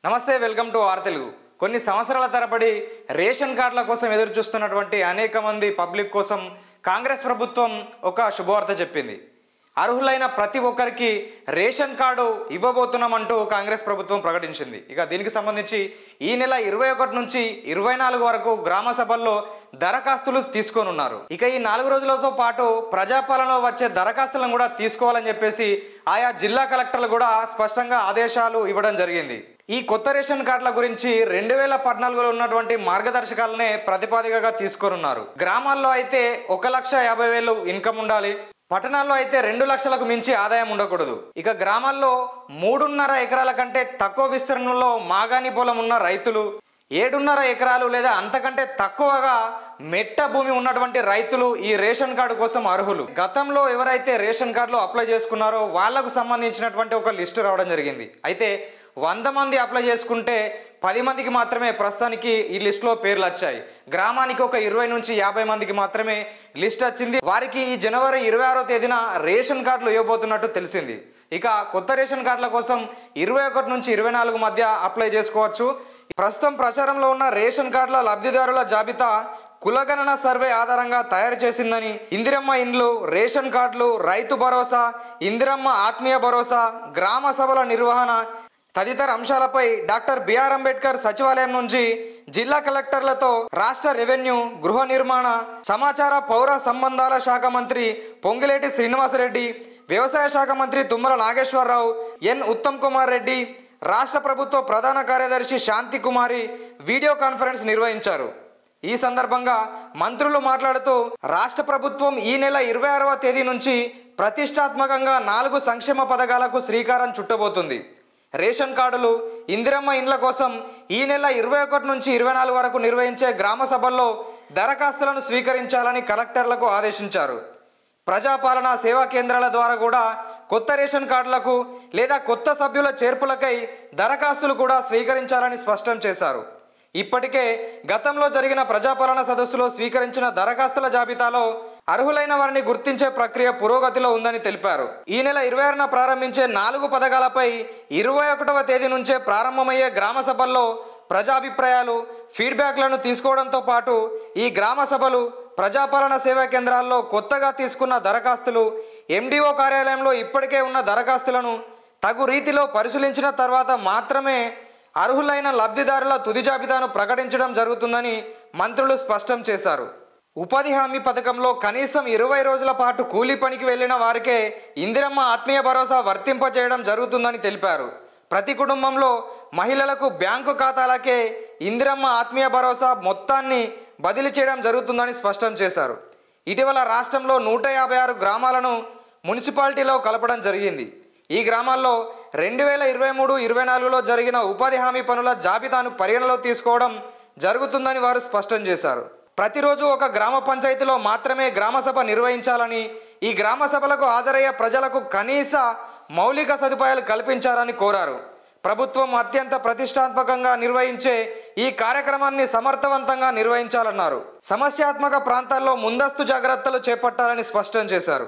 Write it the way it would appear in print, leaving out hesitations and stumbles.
నమస్తే, welcome to are Telugu. కొన్ని సంవత్సరాల తరబడి రేషన్ కార్డుల కోసం ఎదురు చూస్తున్నటువంటి అనేక మంది పబ్లిక్ కోసం కాంగ్రెస్ ప్రభుత్వం ఒక శుభవార్త చెప్పింది. అర్హులైన ప్రతి ఒక్కరికి రేషన్ కార్డు ఇవ్వబోతున్నామంటూ కాంగ్రెస్ ప్రభుత్వం ప్రకటించింది. ఇక దీనికి సంబంధించి ఈ నెల 21 నుంచి 24 వరకు గ్రామ సభల్లో దరఖాస్తులు తీసుకోనున్నారు. ఇక ఈ 4 రోజులతో పాటు ప్రజాపాలనలో వచ్చే దరఖాస్తులను కూడా తీసుకోవాలని చెప్పేసి ఆయా జిల్లా కలెక్టర్లు కూడా స్పష్టంగా ఆదేశాలు ఇవ్వడం జరిగింది. ఈ కొత్త రేషన్ కార్డుల గురించి 2014లో ఉన్నటువంటి మార్గదర్శకాలనే ప్రతిపాదికగా తీసుకోనున్నారు. గ్రామాల్లో అయితే 1,50,000 ఇన్కమ్ ఉండాలి, పట్టణాల్లో అయితే 2 లక్షలకు మించి ఆదాయం ఉండకూడదు. ఇక గ్రామాల్లో 3.5 ఎకరాల కంటే తక్కువ విస్తీర్ణంలో మాగాణి పొలం ఉన్న రైతులు, 7.5 ఎకరాలు లేదా అంతకంటే తక్కువగా మెట్ట భూమి ఉన్నటువంటి రైతులు ఈ రేషన్ కార్డు కోసం అర్హులు. గతంలో ఎవరైతే రేషన్ కార్డులో అప్లై చేసుకున్నారో వాళ్లకు సంబంధించినటువంటి ఒక లిస్టు రావడం జరిగింది. అయితే 100 మంది అప్లై చేసుకుంటే 10 మందికి మాత్రమే ప్రస్తుతానికి ఈ లిస్టులో పేర్లు వచ్చాయి. గ్రామానికి ఒక 20 నుంచి 50 మందికి మాత్రమే లిస్ట్ వచ్చింది. వారికి ఈ జనవరి 26వ తేదీన రేషన్ కార్డులు ఇవ్వబోతున్నట్టు తెలిసింది. ఇక కొత్త రేషన్ కార్డుల కోసం 21 నుంచి 24 మధ్య అప్లై చేసుకోవచ్చు. ప్రస్తుతం ప్రచారంలో ఉన్న రేషన్ కార్డుల లబ్ధిదారుల జాబితా కులగణన సర్వే ఆధారంగా తయారు చేసిందని, ఇందిరమ్మ ఇండ్లు, రేషన్ కార్డులు, రైతు భరోసా, ఇందిరమ్మ ఆత్మీయ భరోసా, గ్రామ సభల నిర్వహణ తదితర అంశాలపై డాక్టర్ బిఆర్ అంబేద్కర్ సచివాలయం నుంచి జిల్లా కలెక్టర్లతో రాష్ట్ర రెవెన్యూ, గృహ నిర్మాణ, సమాచార పౌర సంబంధాల శాఖ మంత్రి పొంగిలేటి శ్రీనివాసరెడ్డి, వ్యవసాయ శాఖ మంత్రి తుమ్మల నాగేశ్వరరావు, ఎన్ ఉత్తమ్ కుమార్ రెడ్డి, రాష్ట్ర ప్రభుత్వ ప్రధాన కార్యదర్శి శాంతి కుమారి వీడియో కాన్ఫరెన్స్ నిర్వహించారు. ఈ సందర్భంగా మంత్రులు మాట్లాడుతూ రాష్ట్ర ప్రభుత్వం ఈ నెల 26వ తేదీ నుంచి ప్రతిష్టాత్మకంగా 4 సంక్షేమ పథకాలకు శ్రీకారం చుట్టబోతుంది. రేషన్ కార్డులు, ఇందిరమ్మ ఇండ్ల కోసం ఈ నెల 21 నుంచి 24 వరకు నిర్వహించే గ్రామ సభల్లో దరఖాస్తులను స్వీకరించాలని కలెక్టర్లకు ఆదేశించారు. ప్రజాపాలన సేవా కేంద్రాల ద్వారా కూడా కొత్త రేషన్ కార్డులకు లేదా కొత్త సభ్యుల చేర్పులకై దరఖాస్తులు కూడా స్వీకరించాలని స్పష్టం చేశారు. ఇప్పటికే గతంలో జరిగిన ప్రజాపాలన సదస్సులో స్వీకరించిన దరఖాస్తుల జాబితాలో అర్హులైన వారిని గుర్తించే ప్రక్రియ పురోగతిలో ఉందని తెలిపారు. ఈ నెల 26న ప్రారంభించే 4 పథకాలపై 21వ తేదీ నుంచే ప్రారంభమయ్యే గ్రామ సభల్లో ప్రజాభిప్రాయాలు, ఫీడ్బ్యాక్లను తీసుకోవడంతో పాటు ఈ గ్రామ సభలు, ప్రజాపాలన సేవా కేంద్రాల్లో కొత్తగా తీసుకున్న దరఖాస్తులు, ఎండిఓ కార్యాలయంలో ఇప్పటికే ఉన్న దరఖాస్తులను తగు రీతిలో పరిశీలించిన తర్వాత మాత్రమే అర్హులైన లబ్ధిదారుల తుది జాబితాను ప్రకటించడం జరుగుతుందని మంత్రులు స్పష్టం చేశారు. ఉపాధి హామీ పథకంలో కనీసం 20 రోజుల పాటు కూలీ పనికి వెళ్లిన వారికే ఇందిరమ్మ ఆత్మీయ భరోసా వర్తింపజేయడం జరుగుతుందని తెలిపారు. ప్రతి కుటుంబంలో మహిళలకు బ్యాంకు ఖాతాలకే ఇందిరమ్మ ఆత్మీయ భరోసా మొత్తాన్ని బదిలీ చేయడం జరుగుతుందని స్పష్టం చేశారు. ఇటీవల రాష్ట్రంలో 156 గ్రామాలను మున్సిపాలిటీలో కలపడం జరిగింది. ఈ గ్రామాల్లో 2023-24లో జరిగిన ఉపాధి హామీ పనుల జాబితాను పరిగణలో తీసుకోవడం జరుగుతుందని వారు స్పష్టం చేశారు. ప్రతిరోజు ఒక గ్రామ పంచాయతీలో మాత్రమే గ్రామ సభ నిర్వహించాలని, ఈ గ్రామ సభలకు హాజరయ్యే ప్రజలకు కనీస మౌలిక సదుపాయాలు కల్పించాలని కోరారు. ప్రభుత్వం అత్యంత ప్రతిష్టాత్మకంగా నిర్వహించే ఈ కార్యక్రమాన్ని సమర్థవంతంగా నిర్వహించాలన్నారు. సమస్యాత్మక ప్రాంతాల్లో ముందస్తు జాగ్రత్తలు చేపట్టాలని స్పష్టం చేశారు.